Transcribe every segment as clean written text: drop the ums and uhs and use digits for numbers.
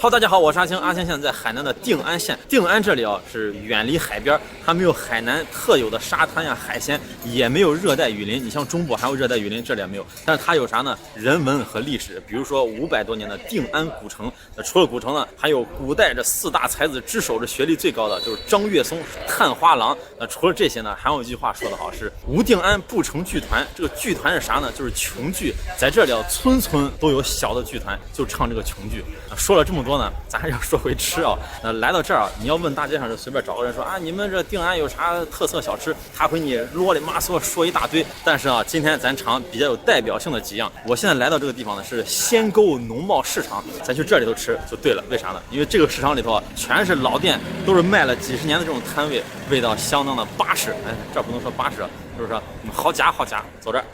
好，大家好，我是阿青。阿青现在在海南的定安县。定安这里啊是远离海边，它没有海南特有的沙滩呀、海鲜，也没有热带雨林。你像中部还有热带雨林，这里也没有。但是它有啥呢？人文和历史，比如说500多年的定安古城。那除了古城呢，还有古代这4大才子之首，这学历最高的就是张岳松、探花郎。那除了这些呢，还有一句话说得好，是无定安不成剧团。这个剧团是啥呢？就是琼剧。在这里啊，村村都有小的剧团，就唱这个琼剧。说了这么多呢，咱还要说回吃啊。来到这儿啊，你要问大街上就随便找个人说啊，你们这定安有啥特色小吃？他会你啰里嘛嗦说一大堆。但是啊，今天咱尝比较有代表性的几样。我现在来到这个地方呢，是仙沟农贸市场，咱去这里头吃就对了。为啥呢？因为这个市场里头啊，全是老店，都是卖了几十年的这种摊位，味道相当的巴适。哎，这不能说巴适，就是说好夹好夹。走这儿。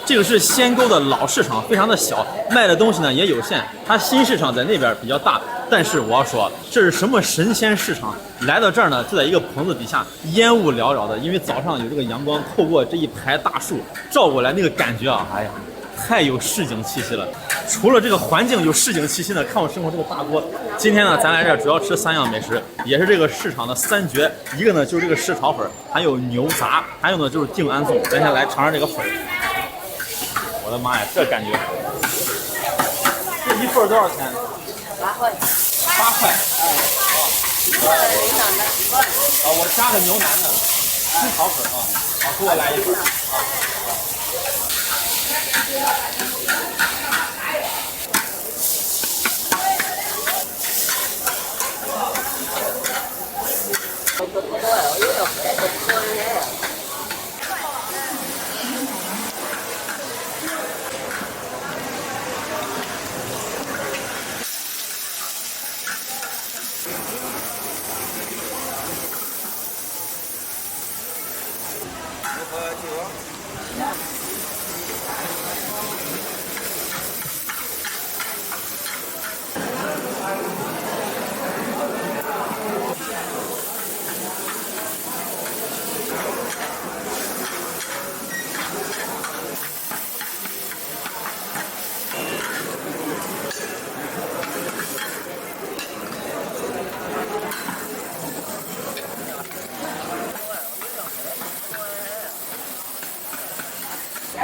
这个是仙沟的老市场，非常的小，卖的东西呢也有限。它新市场在那边比较大，但是我要说，这是什么神仙市场？来到这儿呢，就在一个棚子底下，烟雾缭绕的，因为早上有这个阳光透过这一排大树照过来，那个感觉啊，哎呀，太有市井气息了。除了这个环境有市井气息呢，看我身后这个大锅。今天呢，咱来这儿主要吃3样美食，也是这个市场的3绝。一个呢就是这个湿炒粉，还有牛杂，还有呢就是定安粽。咱先来尝尝这个粉。我的妈呀，这感觉！这一份多少钱？8块。8块。我加个牛腩的，湿炒粉啊。好，给我来一份。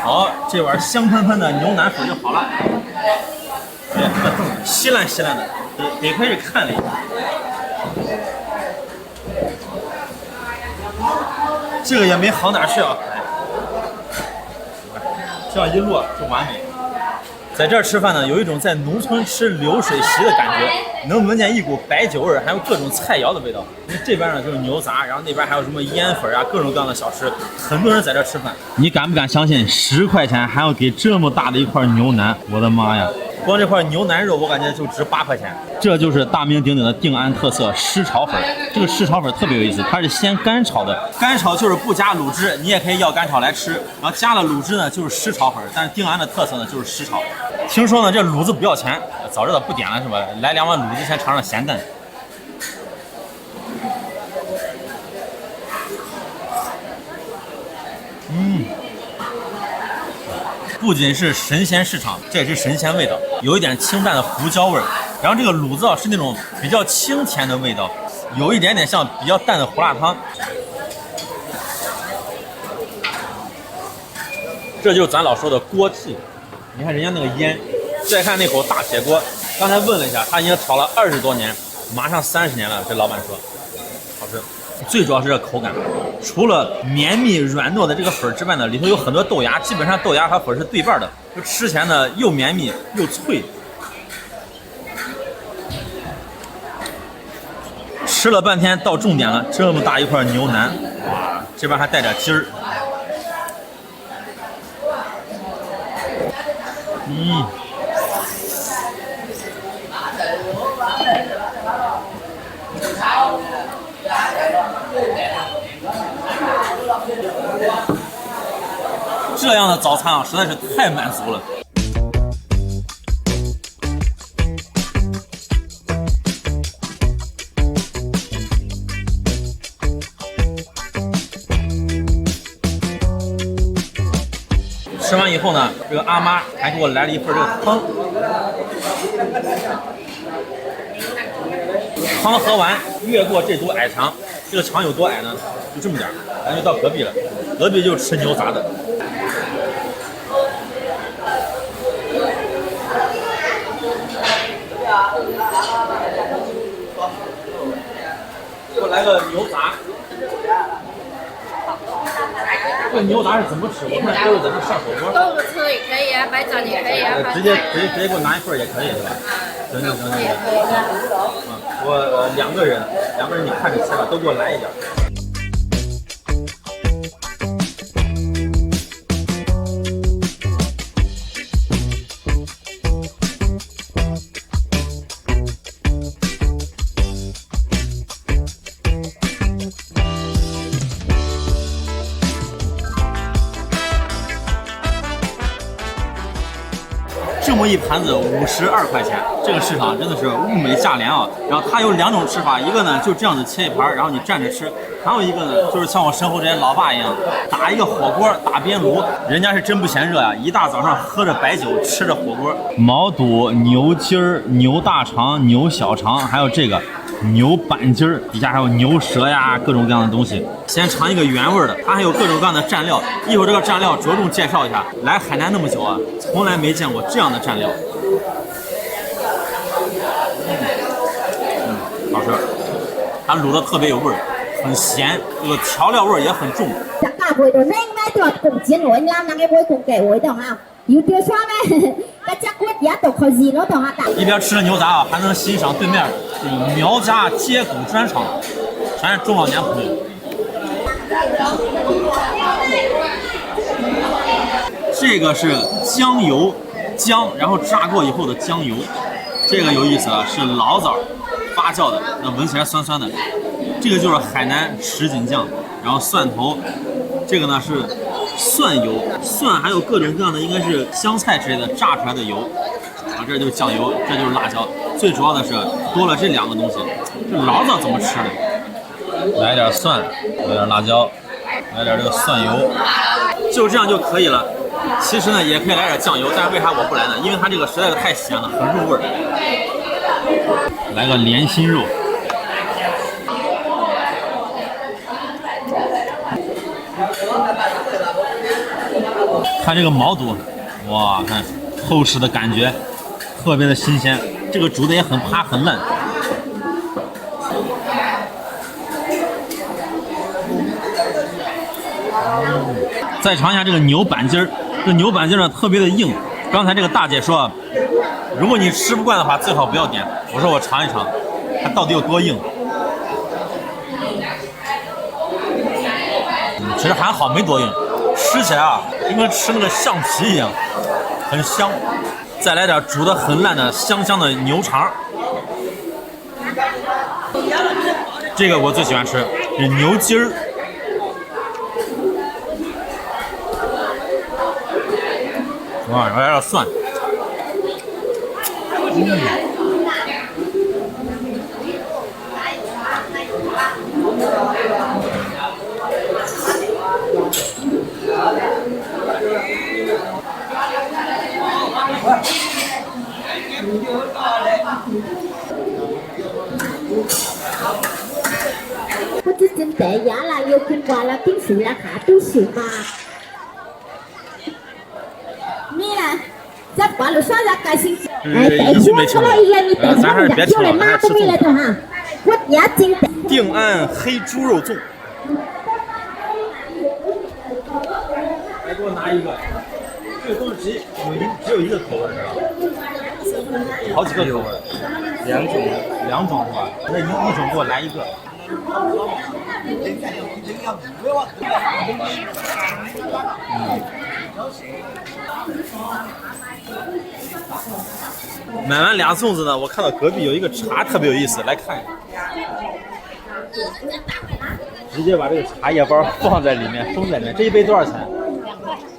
好，这碗香喷喷的牛腩粉就好了。哎，这个粽子稀烂稀烂的，得亏是看了一下。这个也没好哪去啊，这样一摞就完美。在这儿吃饭呢，有一种在农村吃流水席的感觉，能闻见一股白酒味，还有各种菜肴的味道。因为这边呢就是牛杂，然后那边还有什么腌粉啊，各种各样的小吃，很多人在这吃饭。你敢不敢相信10块钱还要给这么大的一块牛腩？我的妈呀！光这块牛腩肉，我感觉就值8块钱。这就是大名鼎鼎的定安特色湿炒粉。这个湿炒粉特别有意思，它是先干炒的，干炒就是不加卤汁，你也可以要干炒来吃。然后加了卤汁呢，就是湿炒粉。但是定安的特色呢，就是湿炒。听说呢，这卤子不要钱，早知道不点了是吧？来2碗卤子，先尝尝咸淡。不仅是神仙市场，这也是神仙味道，有一点清淡的胡椒味儿。然后这个卤子是那种比较清甜的味道，有一点点像比较淡的胡辣汤。这就是咱老说的锅气。你看人家那个烟，再看那口大铁锅，刚才问了一下，他已经炒了20多年，马上30年了。这老板说好吃。最主要是这口感，除了绵密软糯的这个粉之外呢，里头有很多豆芽，基本上豆芽和粉是对半的，就吃起来呢又绵密又脆。吃了半天到重点了，这么大一块牛腩，哇，这边还带点筋儿。这样的早餐啊，实在是太满足了。吃完以后呢，这个阿妈还给我来了一份这个汤。汤喝完，越过这堵矮墙，这个墙有多矮呢？就这么点儿，咱就到隔壁了。隔壁就是吃牛杂的。给我来个牛杂。这个牛杂是怎么吃？我看都是在那上火锅。豆腐吃也可以啊，白斩也可以啊。直接给我拿一份也可以是吧？行。我2个人你看着吃吧，都给我来一点。这么一盘子52块钱，这个市场真的是物美价廉啊。然后它有2种吃法，一个呢就这样子切一盘，然后你蘸着吃；还有一个呢就是像我身后这些老爸一样，打一个火锅，打边炉，人家是真不嫌热呀，一大早上喝着白酒，吃着火锅。毛肚、牛筋儿、牛大肠、牛小肠，还有这个牛板筋儿，底下还有牛舌呀，各种各样的东西。先尝一个原味的，它还有各种各样的蘸料。一会儿这个蘸料着重介绍一下。来海南那么久啊，从来没见过这样的蘸料。好吃，它卤的特别有味儿，很咸，这个调料味儿也很重。一边吃着牛杂啊，还能欣赏对面这个苗家接骨专场，全是中老年朋友。这个是姜油姜，然后炸过以后的姜油，这个有意思了，是醪糟发酵的，那闻起来酸酸的。这个就是海南什锦酱，然后蒜头，这个呢是蒜油，蒜还有各种各样的应该是香菜之类的炸出来的油，啊，这就是酱油，这就是辣椒，最主要的是多了这2个东西。这醪糟怎么吃呢？来点蒜，来点辣椒，来点这个蒜油，就这样就可以了。其实呢也可以来点酱油，但是为啥我不来呢？因为它这个实在是太咸了，很入味儿。来个莲心肉。看这个毛肚，哇，看厚实的感觉，特别的新鲜。这个煮的也很趴很烂。再尝一下这个牛板筋儿，这牛板筋呢特别的硬，刚才这个大姐说，如果你吃不惯的话，最好不要点。我说我尝一尝，它到底有多硬。其实还好，没多硬，吃起来啊，就跟吃那个橡皮一样，很香。再来点煮的很烂的香香的牛肠，这个我最喜欢吃，是牛筋儿。哇，来点蒜。不知真白牙啦，又跟瓜啦，冰水啦，卡都水嘛。咩啦？在瓜路上啦，开心。哎，等我出来一个，你等我俩出来妈都没来的哈。我牙真的。定安黑猪肉粽。来，给我拿一个。这个东西只有一个口味是吧？好几个口味，两种是吧？那一种给我来一个。买完俩粽子呢，我看到隔壁有一个茶特别有意思，来看一下。直接把这个茶叶包放在里面，封在里面。这一杯多少钱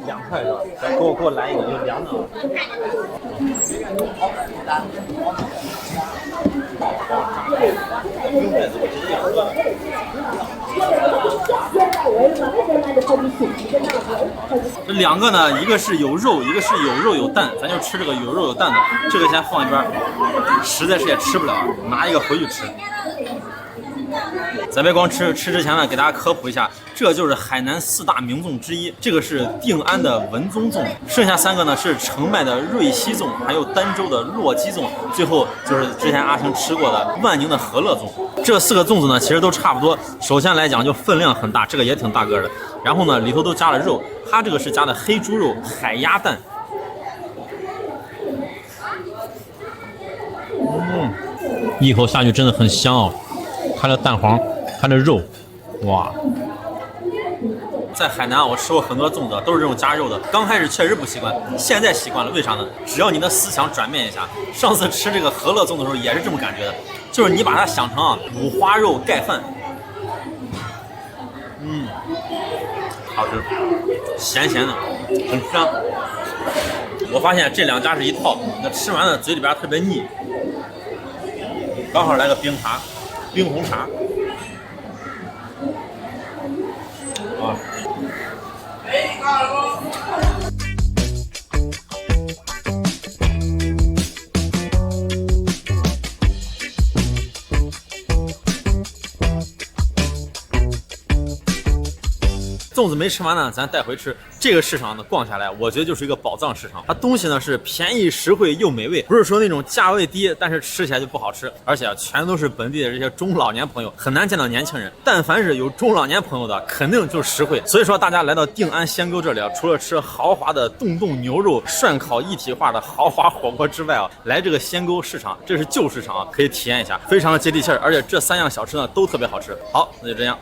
？2块是吧？给我来一个，有凉的。这两个呢，一个是有肉，一个是有肉有蛋，咱就吃这个有肉有蛋的。这个先放一边，实在是也吃不了，拿一个回去吃。咱别光吃之前呢，给大家科普一下，这就是海南4大名粽之一，这个是定安的文宗粽，剩下3个呢是澄迈的瑞西粽，还有儋州的洛基粽，最后就是之前阿星吃过的万宁的和乐粽。这4个粽子呢其实都差不多，首先来讲就分量很大，这个也挺大个的，然后呢里头都加了肉，它这个是加的黑猪肉、海鸭蛋。一口下去真的很香哦，它的蛋黄，它的肉，哇！在海南我吃过很多粽子，都是这种加肉的。刚开始确实不习惯，现在习惯了。为啥呢？只要你的思想转变一下。上次吃这个和乐粽的时候也是这么感觉的，就是你把它想成啊五花肉盖饭，好吃，咸咸的，很香。我发现这2家是一套，那吃完了嘴里边特别腻。刚好来个冰茶，冰红茶。啊。粽子没吃完呢，咱带回吃。这个市场呢，逛下来，我觉得就是一个宝藏市场。它东西呢是便宜实惠又美味，不是说那种价位低，但是吃起来就不好吃，而且全都是本地的这些中老年朋友，很难见到年轻人。但凡是有中老年朋友的，肯定就实惠。所以说，大家来到定安仙沟这里啊，除了吃豪华的冻牛肉、涮烤一体化的豪华火锅之外啊，来这个仙沟市场，这是旧市场啊，可以体验一下，非常的接地气儿，而且这3样小吃呢都特别好吃。好，那就这样。